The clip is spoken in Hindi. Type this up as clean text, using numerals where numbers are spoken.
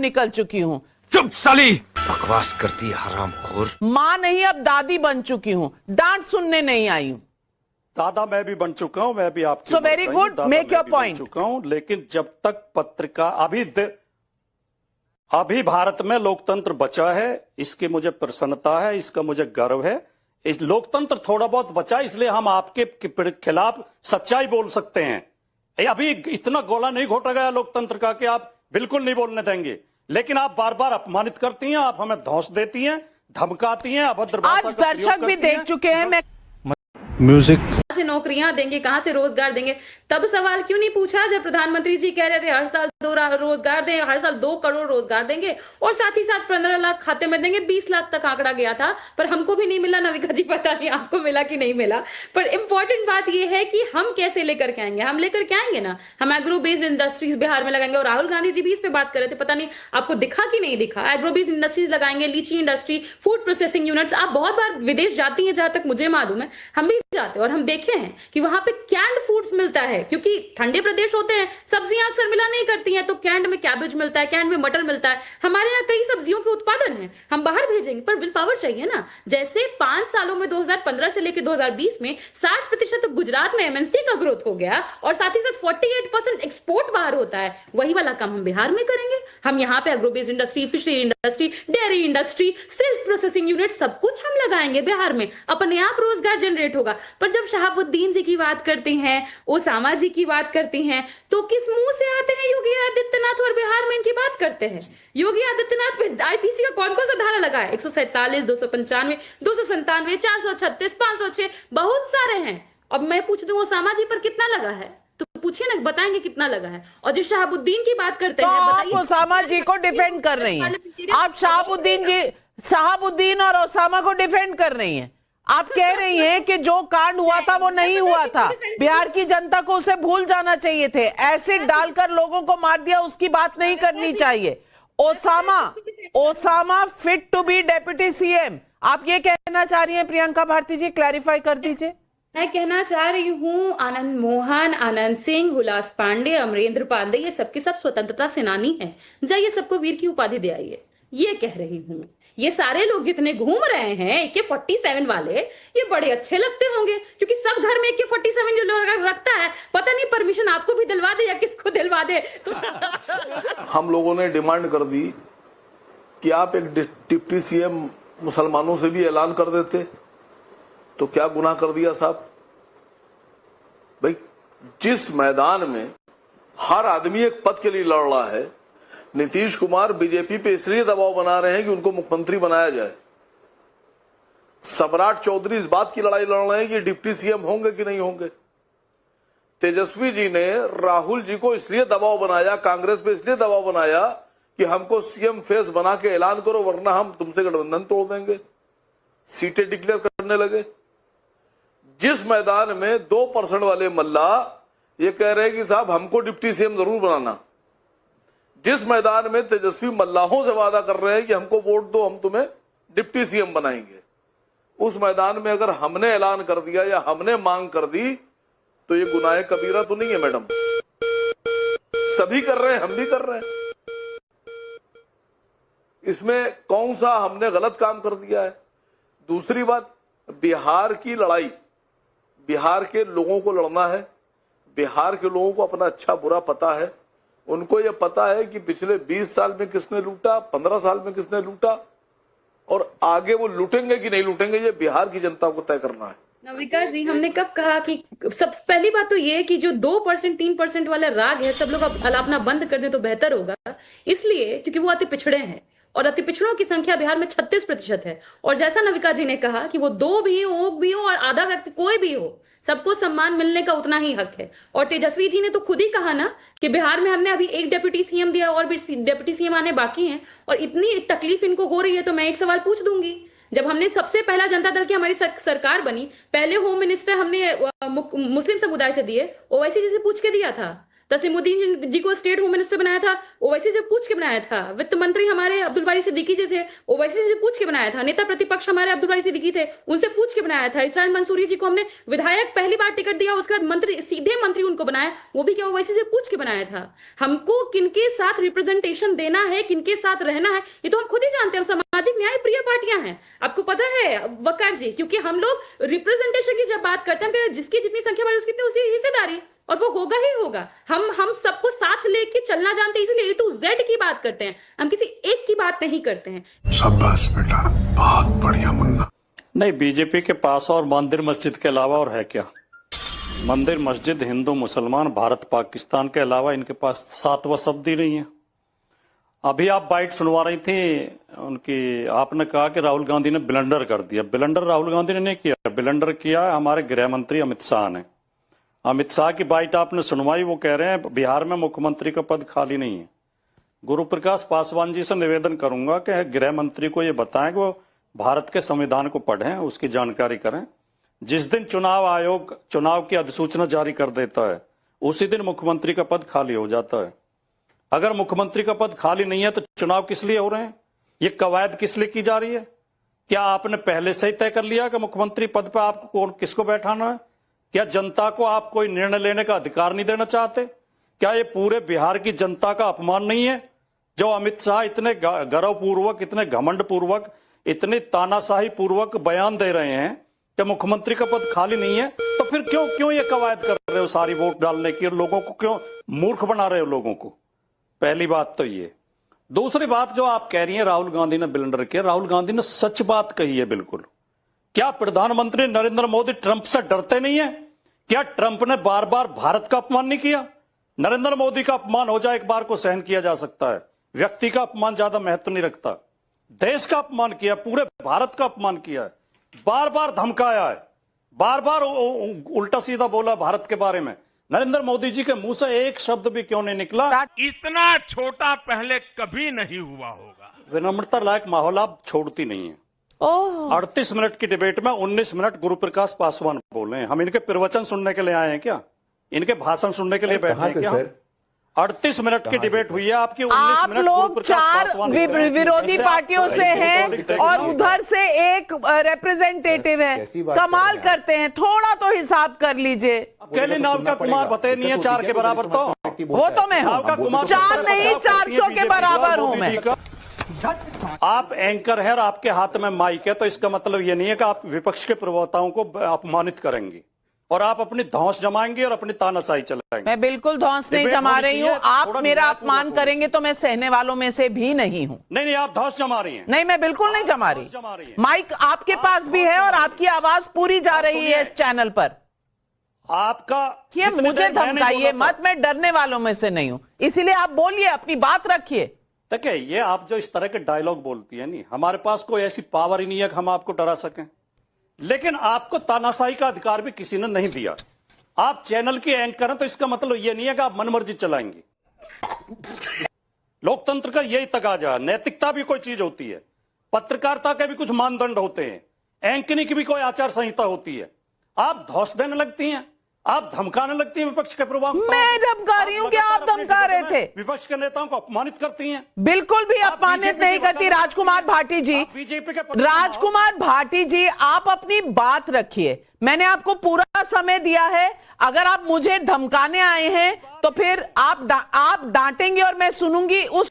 निकल चुकी हूँ। चुप साली, बकवास करती है हरामखोर। माँ नहीं अब दादी बन चुकी हूँ, डांट सुनने नहीं आई हूँ। दादा मैं भी बन चुका हूं, मैं भी आपकी So very good, make your point. चुका हूं, लेकिन जब तक पत्रिका अभी भारत में लोकतंत्र बचा है, इसकी मुझे प्रसन्नता है, इसका मुझे गर्व है। इस लोकतंत्र थोड़ा बहुत बचा, इसलिए हम आपके खिलाफ सच्चाई बोल सकते हैं। अभी इतना गोला नहीं घोटा गया लोकतंत्र का कि आप बिल्कुल नहीं बोलने देंगे, लेकिन आप बार बार अपमानित करती हैं, आप हमें धौंस देती हैं, धमकाती हैं, अभद्र भाषा आज का प्रयोग दर्शक भी करती हैं। देख चुके हैं। मैं म्यूजिक से नौकरियां देंगे, कहां से रोजगार देंगे, तब सवाल क्यों नहीं पूछा जब प्रधानमंत्री जी कह रहे थे हर साल 2 रोजगार दें, हर साल 2 करोड़ रोजगार देंगे और साथ ही साथ 15 लाख खाते में देंगे। 20 लाख तक आंकड़ा गया था, पर हमको भी नहीं मिला। नविका जी पता नहीं आपको मिला कि नहीं मिला। पर इंपॉर्टेंट बात यह है कि हम कैसे लेकर के आएंगे। हम लेकर के आएंगे ना, हम एग्रो बेस्ड इंडस्ट्रीज बिहार में लगाएंगे। और राहुल गांधी जी भी इस पे बात कर रहे थे, पता नहीं आपको दिखा कि नहीं दिखा। एग्रो बेस्ड इंडस्ट्रीज लगाएंगे, लीची इंडस्ट्री, फूड प्रोसेसिंग यूनिट्स। आप बहुत बार विदेश जाती हैं, जहां तक मुझे मालूम है, हम भी जाते हैं और हम देखे हैं कि वहां पे कैंड फूड्स मिलता है, क्योंकि ठंडे प्रदेश होते हैं, सब्जियां अक्सर मिला नहीं करती हैं, तो कैंड में कैबेज मिलता है, कैंड में मटर मिलता है। हमारे यहाँ कई सब्जियों के उत्पादन है, हम बाहर भेजेंगे, पर विल पावर चाहिए ना। जैसे 5 सालों में 2015 से लेकर 2020 में 60% गुजरात में एमएनसी का ग्रोथ हो गया और साथ ही साथ 48% एक्सपोर्ट बाहर होता है। वही वाला काम हम बिहार में करेंगे। हम यहाँ पे agro based industry, fishery industry, dairy industry, silk processing unit, सब कुछ हम लगाएंगे बिहार में, अपने आप रोजगार जनरेट होगा। पर जब शहाबुद्दीन जी की बात करती हैं, ओसामा जी की बात करती हैं, तो किस मुंह से आते हैं योगी आदित्यनाथ और बिहार में इनकी बात करते हैं। योगी आदित्यनाथ पे आईपीसी का कौन कौन सा धारा लगा है? 147, 295, 297, 436, 506, बहुत सारे हैं। अब मैं पूछ दूं ओसामा जी पर कितना लगा है, तो पूछिए ना, बताएंगे कितना लगा है। और जो शहाबुद्दीन की बात करते तो हैं, आप ओसामा जी को डिफेंड कर रही हैं, आप शहाबुद्दीन और ओसामा को डिफेंड कर रही हैं। आप कह रही हैं कि जो कांड हुआ था वो नहीं हुआ था, बिहार की जनता को उसे भूल जाना चाहिए थे, एसिड डालकर लोगों को मार दिया, उसकी बात नहीं करनी चाहिए। Osama fit to be deputy CM, आप ये कहना चाह रही हैं? प्रियंका भारती जी क्लैरिफाई कर दीजिए। मैं कहना चाह रही हूँ, आनंद मोहन, आनंद सिंह, हुलास पांडे, अमरेंद्र पांडे, ये सबके सब स्वतंत्रता सेनानी हैं। जाइए सबको वीर की उपाधि दे आइए, ये कह रही हूँ। ये सारे लोग जितने घूम रहे हैं AK-47 वाले, ये बड़े अच्छे लगते होंगे, क्योंकि सब घर में AK-47 जो लोग रखता है, पता नहीं परमिशन आपको भी दिलवा दे या किसको दिलवा दे। तो हम लोगों ने डिमांड कर दी कि आप एक डिप्टी सीएम मुसलमानों से भी ऐलान कर देते, तो क्या गुनाह कर दिया साहब? भाई, जिस मैदान में हर आदमी एक पद के लिए लड़ रहा है, नीतीश कुमार बीजेपी पे इसलिए दबाव बना रहे हैं कि उनको मुख्यमंत्री बनाया जाए। सम्राट चौधरी इस बात की लड़ाई लड़ रहे हैं कि डिप्टी सीएम होंगे कि नहीं होंगे। तेजस्वी जी ने राहुल जी को इसलिए दबाव बनाया, कांग्रेस पे इसलिए दबाव बनाया कि हमको सीएम फेस बना के ऐलान करो, वरना हम तुमसे गठबंधन तोड़ देंगे। सीटें डिक्लेयर करने लगे। जिस मैदान में 2% वाले मल्ला ये कह रहे हैं कि साहब हमको डिप्टी सीएम जरूर बनाना, जिस मैदान में तेजस्वी मल्लाहों से वादा कर रहे हैं कि हमको वोट दो, हम तुम्हें डिप्टी सीएम बनाएंगे, उस मैदान में अगर हमने ऐलान कर दिया या हमने मांग कर दी, तो ये गुनाह कबीरा तो नहीं है मैडम? सभी कर रहे हैं, हम भी कर रहे हैं। इसमें कौन सा हमने गलत काम कर दिया है? दूसरी बात, बिहार की लड़ाई बिहार के लोगों को लड़ना है। बिहार के लोगों को अपना अच्छा बुरा पता है। उनको यह पता है कि पिछले 20 साल में किसने लूटा, 15 साल में किसने लूटा, और आगे वो लूटेंगे कि नहीं लूटेंगे, ये बिहार की जनता को तय करना है। नविका जी, हमने कब कहा कि सबसे पहली बात तो ये है कि जो 2%, 3% वाला राग है, सब लोग अब अलापना बंद कर दें तो बेहतर होगा। इसलिए क्योंकि वो अति पिछड़े हैं और अति पिछड़ों की संख्या बिहार में 36% है। और जैसा नविका जी ने कहा कि वो 2 भी हो, ओक भी हो और आधा व्यक्ति कोई भी हो, सबको सम्मान मिलने का उतना ही हक है। और तेजस्वी जी ने तो खुद ही कहा ना कि बिहार में हमने अभी 1 डेप्यूटी सीएम दिया और भी डेप्यूटी सीएम आने बाकी हैं, और इतनी तकलीफ इनको हो रही है। तो मैं एक सवाल पूछ दूंगी, जब हमने सबसे पहला जनता दल की हमारी सरकार बनी, पहले होम मिनिस्टर हमने मुस्लिम समुदाय से दिए, ओवैसी जी से पूछ के दिया था। तस्लीमुद्दीन जी को स्टेट होम मिनिस्टर बनाया था, ओवैसी से पूछ के बनाया था। वित्त मंत्री हमारे अब्दुल बारी सिद्दीकी जी थे, ओवैसी से पूछ के बनाया था। नेता प्रतिपक्ष हमारे अब्दुल बारी सिद्दीकी थे, उनसे पूछ के बनाया था। इसराइल मंसूरी जी को हमने विधायक पहली बार टिकट दिया, उसके बाद मंत्री, सीधे मंत्री उनको बनाया, वो भी क्या ओवैसी से पूछ के बनाया था। हमको किनके साथ रिप्रेजेंटेशन देना है, किनके साथ रहना है, ये तो हम खुद ही जानते हैं। हम सामाजिक न्याय प्रिय पार्टियां हैं, आपको पता है वकार जी, क्योंकि हम लोग रिप्रेजेंटेशन की जब बात करते हैं, जिसकी जितनी संख्या बढ़ी उसकी उसी हिस्सेदारी, और वो होगा ही होगा। हम सबको साथ लेके चलना जानते हैं, इसलिए A to Z की बात करते हैं, हम किसी एक की बात नहीं करते हैं। शाबाश बेटा, बहुत बढ़िया मुन्ना। नहीं, बीजेपी के पास और मंदिर मस्जिद के अलावा और है क्या? मंदिर मस्जिद, हिंदू मुसलमान, भारत पाकिस्तान के अलावा इनके पास 7वां शब्द ही नहीं है। अभी आप बाइट सुनवा रही थी उनकी, आपने कहा कि राहुल गांधी ने ब्लंडर कर दिया। ब्लंडर राहुल गांधी ने नहीं किया, ब्लंडर किया हमारे गृह मंत्री अमित शाह ने। अमित शाह की बाइट आपने सुनवाई, वो कह रहे हैं बिहार में मुख्यमंत्री का पद खाली नहीं है। गुरु प्रकाश पासवान जी से निवेदन करूंगा कि गृह मंत्री को ये बताएं कि वो भारत के संविधान को पढ़ें, उसकी जानकारी करें। जिस दिन चुनाव आयोग चुनाव की अधिसूचना जारी कर देता है, उसी दिन मुख्यमंत्री का पद खाली हो जाता है। अगर मुख्यमंत्री का पद खाली नहीं है तो चुनाव किस लिए हो रहे हैं? ये कवायद किस लिए की जा रही है? क्या आपने पहले से ही तय कर लिया कि मुख्यमंत्री पद पर आपको कौन किसको बैठाना है? क्या जनता को आप कोई निर्णय लेने का अधिकार नहीं देना चाहते? क्या ये पूरे बिहार की जनता का अपमान नहीं है जो अमित शाह इतने गर्वपूर्वक, इतने घमंड पूर्वक, इतनी तानाशाही पूर्वक बयान दे रहे हैं कि मुख्यमंत्री का पद खाली नहीं है? तो फिर क्यों ये कवायद कर रहे हो सारी वोट डालने की, और लोगों को क्यों मूर्ख बना रहे हो लोगों को? पहली बात तो ये। दूसरी बात जो आप कह रही हैं राहुल गांधी ने ब्लंडर किया, राहुल गांधी ने सच बात कही है बिल्कुल। क्या प्रधानमंत्री नरेंद्र मोदी ट्रंप से डरते नहीं है? क्या ट्रंप ने बार बार भारत का अपमान नहीं किया? नरेंद्र मोदी का अपमान हो जाए एक बार को सहन किया जा सकता है, व्यक्ति का अपमान ज्यादा महत्व नहीं रखता। देश का अपमान किया, पूरे भारत का अपमान किया है, बार बार धमकाया है, बार बार उल्टा सीधा बोला भारत के बारे में। नरेंद्र मोदी जी के मुंह से एक शब्द भी क्यों नहीं निकला? इतना छोटा पहले कभी नहीं हुआ होगा। विनम्रता लायक माहौल आप छोड़ती नहीं है। 38 मिनट की डिबेट में 19 मिनट गुरु प्रकाश पासवान बोले हैं। हम इनके प्रवचन सुनने के लिए आए हैं क्या? इनके भाषण सुनने के लिए बैठे हैं क्या? 38 मिनट की डिबेट हुई है आपकी। 19 मिनट लोग 4 विरोधी पार्टियों से हैं और उधर से एक रिप्रेजेंटेटिव है। कमाल करते हैं, थोड़ा तो हिसाब कर लीजिए। अकेले नाव का कुमार बते नहीं है 4 के बराबर, तो वो तो मैं हूँ, 4 नहीं 400 के बराबर हूँ मैं। आप एंकर हैं और आपके हाथ में माइक है, तो इसका मतलब ये नहीं है कि आप विपक्ष के प्रवक्ताओं को अपमानित करेंगे और आप अपनी धौंस जमाएंगे और अपनी तानाशाही चलाएंगे। मैं बिल्कुल धौंस नहीं जमा रही हूँ। आप मेरा अपमान करेंगे तो मैं सहने वालों में से भी नहीं हूँ। नहीं, आप धौंस जमा रही हैं। नहीं, मैं बिल्कुल नहीं जमा रही। माइक आपके पास भी है और आपकी आवाज पूरी जा रही है चैनल पर। आपका ये मुझे धमकाइए मत, मैं डरने वालों में से नहीं हूँ, इसीलिए आप बोलिए, अपनी बात रखिए। देखिए, ये आप जो इस तरह के डायलॉग बोलती है, नहीं, हमारे पास कोई ऐसी पावर ही नहीं है कि हम आपको डरा सकें, लेकिन आपको तानाशाही का अधिकार भी किसी ने नहीं दिया। आप चैनल की एंकर हैं, तो इसका मतलब यह नहीं है कि आप मनमर्जी चलाएंगे। लोकतंत्र का यही तकाजा है। नैतिकता भी कोई चीज होती है, पत्रकारिता के भी कुछ मानदंड होते हैं, एंकरिंग की भी कोई आचार संहिता होती है। आप धौंस देने लगती हैं, आप धमकाने लगती हैं विपक्ष के प्रवक्ताओं। मैं धमका रही हूँ क्या? आप धमका रहे थे। विपक्ष के नेताओं को अपमानित करती हैं। बिल्कुल भी अपमानित नहीं करती। राजकुमार भाटी जी, बीजेपी के राजकुमार भाटी जी, आप अपनी बात रखिए। मैंने आपको पूरा समय दिया है। अगर आप मुझे धमकाने आए हैं तो फिर आप डांटेंगे और मैं सुनूंगी। उस